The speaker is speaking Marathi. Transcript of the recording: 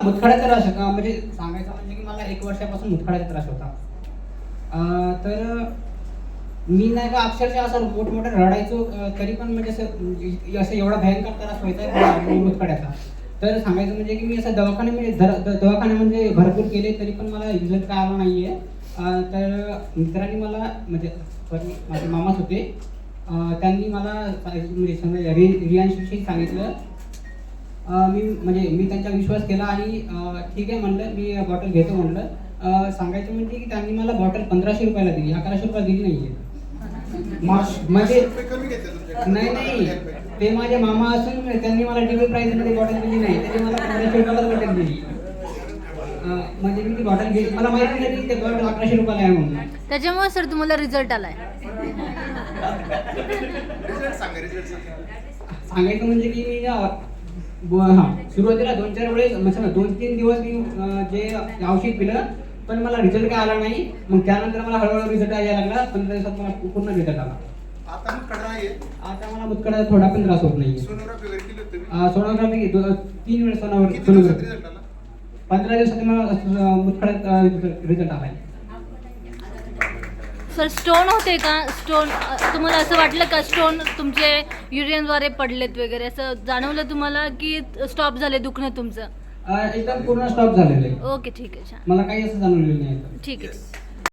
मुतखड्याचा त्रास होता, म्हणजे सांगायचं म्हणजे की मला 1 वर्षापासून मुतखड्याचा त्रास होता. तर मी नाही का अक्षरशः असं मोठमोठं रडायचो, तरी पण म्हणजे असं एवढा भयंकर त्रास व्हायचा मुतखड्याचा. तर सांगायचं म्हणजे की मी असं दवाखाने म्हणजे भरपूर केले, तरी पण मला रिझल्ट काय आला नाही आहे. तर मित्रांनी मला म्हणजे माझे मामाच होते, त्यांनी मला म्हणजे समजा रियांशविषयी सांगितलं. मी त्यांचा विश्वास केला आणि ठीक आहे म्हणलं, मी बॉटल घेतो म्हणलं. सांगायचं म्हणजे की त्यांनी मला बॉटल 1500 रुपयाला दिली, 1100 रुपयाला दिली नाही आहे. म्हणजे नाही, ते माझे मामा असून त्यांनी मला डबल प्राईजमध्ये बॉटल दिली नाही, त्यांनी मला 1500 रुपयाला बॉटल दिली. म्हणजे मी ती बॉटल घेतली, मला माहिती नाही की ते बॉटल 1100 रुपयाला आहे म्हणून. त्याच्यामुळे सर तुम्हाला रिझल्ट आलाय. सांगायचं म्हणजे की मी सुरुवातीला 2-4 वेळेस म्हणजे 2-3 दिवस मी जे औषध पिलं, पण मला रिझल्ट काय आला नाही. मग त्यानंतर मला हळूहळू रिझल्ट यायला लागला. 15 दिवसात मला पूर्ण रिझल्ट आला. आता मला मुतखडा थोडा पण त्रास होत नाही. सोनोग्राफी 3 वेळेस सोनोग्राफी 15 दिवसात मला मुतखडा रिझल्ट आला. सर स्टोन होते का? स्टोन तुम्हाला असं वाटलं का स्टोन तुमचे युरिनद्वारे पडलेत वगैरे असं जाणवलं तुम्हाला, की स्टॉप झाले दुखणं तुमचं? एकदम पूर्ण स्टॉप झालेलं आहे. ओके, ठीक आहे, छान. मला काही असं जाणवलेलं नाही. ठीक आहे.